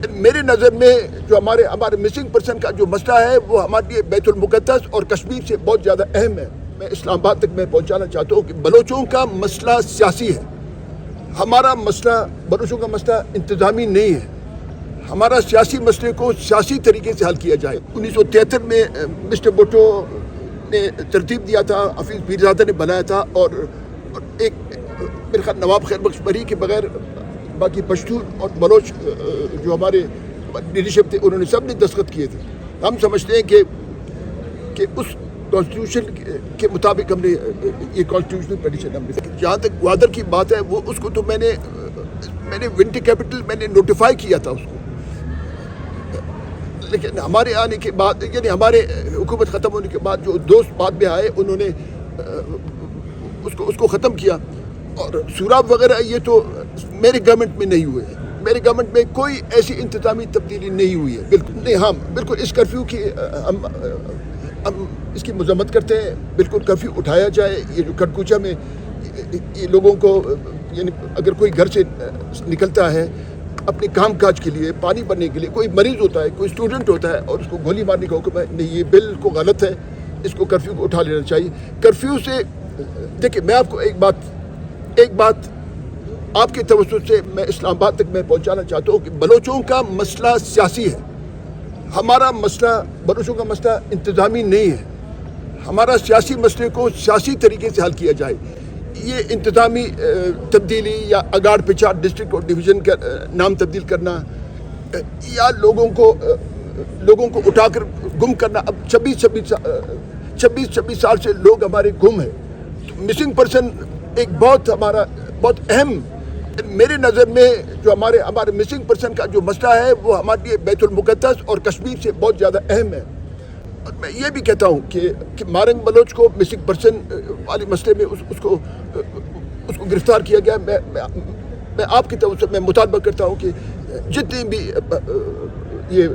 میری نظر میں جو ہمارے مسنگ پرسن کا جو مسئلہ ہے وہ ہمارے لیے بیت المقدس اور کشمیر سے بہت زیادہ اہم ہے. میں اسلام آباد تک میں پہنچانا چاہتا ہوں کہ بلوچوں کا مسئلہ سیاسی ہے. ہمارا مسئلہ بلوچوں کا مسئلہ انتظامی نہیں ہے. ہمارا سیاسی مسئلے کو سیاسی طریقے سے حل کیا جائے. 1973 میں مسٹر بھٹو نے ترتیب دیا تھا, حفیظ پیرزادہ نے بنایا تھا, اور ایک میرے خیال نواب خیر بخش بری کے بغیر باقی پشتون اور بلوچ جو ہمارے لیڈرشپ تھے انہوں نے سب نے دستخط کیے تھے. ہم سمجھتے ہیں کہ اس کانسٹیٹیوشن کے مطابق ہم نے یہ کانسٹیٹیوشنل پیٹیشن ہم نے. جہاں تک گوادر کی بات ہے وہ اس کو تو میں نے ونٹر کیپٹل میں نے نوٹیفائی کیا تھا اس کو, لیکن ہمارے آنے کے بعد یعنی ہمارے حکومت ختم ہونے کے بعد جو دوست بعد میں آئے انہوں نے اس کو ختم کیا. اور سوراب وغیرہ یہ تو میرے گورنمنٹ میں نہیں ہوئے. میرے گورنمنٹ میں کوئی ایسی انتظامی تبدیلی نہیں ہوئی ہے. بالکل نہیں. ہم بالکل اس کرفیو کی ہم اس کی مذمت کرتے ہیں. بالکل کرفیو اٹھایا جائے. یہ جو کھڑکوچا میں یہ لوگوں کو یعنی اگر کوئی گھر سے نکلتا ہے اپنے کام کاج کے لیے, پانی بھرنے کے لیے, کوئی مریض ہوتا ہے, کوئی اسٹوڈنٹ ہوتا ہے اور اس کو گولی مارنے کا حکم ہے, نہیں یہ بالکل غلط ہے. اس کو کرفیو کو اٹھا لینا چاہیے. کرفیو سے دیکھیں میں آپ کو ایک بات آپ کے توسط سے میں اسلام آباد تک میں پہنچانا چاہتا ہوں کہ بلوچوں کا مسئلہ سیاسی ہے. ہمارا مسئلہ بلوچوں کا مسئلہ انتظامی نہیں ہے. ہمارا سیاسی مسئلے کو سیاسی طریقے سے حل کیا جائے. یہ انتظامی تبدیلی یا اگاڑ پچاڑ ڈسٹرکٹ اور ڈویژن کا نام تبدیل کرنا یا لوگوں کو اٹھا کر گم کرنا. اب 26 سال سے لوگ ہمارے گم ہیں. مسنگ پرسن ایک بہت اہم, میرے نظر میں جو ہمارے مسنگ پرسن کا جو مسئلہ ہے وہ ہمارے لیے بیت المقدس اور کشمیر سے بہت زیادہ اہم ہے. اور میں یہ بھی کہتا ہوں کہ مارنگ بلوچ کو مسنگ پرسن والے مسئلے میں اس کو گرفتار کیا گیا. میں آپ کی طرف سے میں مطالبہ کرتا ہوں کہ جتنے بھی یہ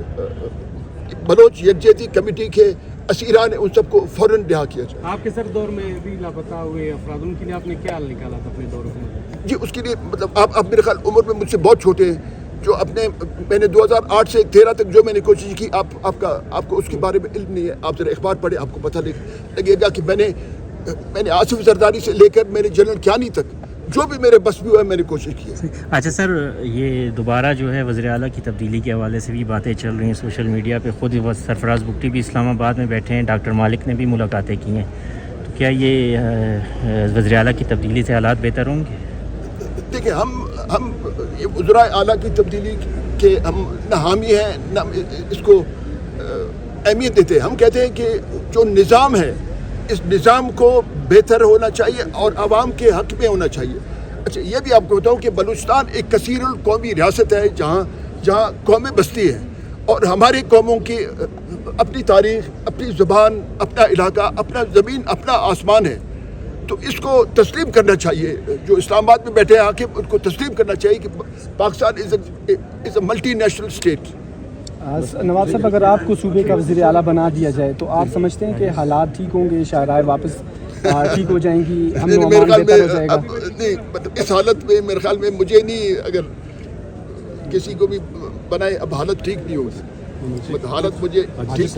بلوچ یکجہتی کمیٹی کے اسیران ہیں ان سب کو فوراً رہا کیا جائے. آپ کے سر دور میں بھی لاپتہ ہوئے افراد, ان کے لیے آپ نے کیا حل نکالا تھا اپنے دور میں؟ جی اس کے لیے مطلب آپ میرے خیال عمر میں مجھ سے بہت چھوٹے ہیں. جو میں نے 2008 سے 13 تک جو میں نے کوشش کی, آپ کو اس کے بارے میں علم نہیں ہے. آپ ذرا اخبار پڑھیں, آپ کو پتہ لگے گا کہ میں نے آصف زرداری سے لے کر میں نے جنرل کیانی تک جو بھی میرے بس بھی ہوا ہے میں نے کوشش کی ہے. اچھا سر, یہ دوبارہ جو ہے وزیر اعلیٰ کی تبدیلی کے حوالے سے بھی باتیں چل رہی ہیں سوشل میڈیا پہ. خود سرفراز بگٹی بھی اسلام آباد میں بیٹھے ہیں, ڈاکٹر مالک نے بھی ملاقاتیں کی ہیں. تو کیا یہ وزیر اعلیٰ کی تبدیلی سے حالات بہتر ہوں گے؟ دیکھیں ہم یہ وزرائے اعلیٰ کی تبدیلی کے ہم نہ حامی ہیں نہ اس کو اہمیت دیتے. ہم کہتے ہیں کہ جو نظام ہے اس نظام کو بہتر ہونا چاہیے اور عوام کے حق میں ہونا چاہیے. اچھا یہ بھی آپ کو بتاؤں کہ بلوچستان ایک کثیر القومی ریاست ہے جہاں قومیں بستی ہیں اور ہماری قوموں کی اپنی تاریخ, اپنی زبان, اپنا علاقہ, اپنا زمین, اپنا آسمان ہے. تو اس کو تسلیم کرنا چاہیے. جو اسلام آباد میں بیٹھے ہیں حاکم ان کو تسلیم کرنا چاہیے کہ پاکستان از اے ملٹی نیشنل اسٹیٹ. نواب صاحب, اگر آپ کو صوبے کا وزیر اعلیٰ بنا دیا جائے تو آپ سمجھتے ہیں کہ حالات ٹھیک ہوں گے, شاہراہیں واپس ٹھیک ہو جائیں گی, بہتر ہو جائے گا؟ نہیں مطلب اس حالت میں میرے خیال میں مجھے نہیں, اگر کسی کو بھی بنائے اب حالت ٹھیک نہیں ہوگی. حالت مجھے ٹھیک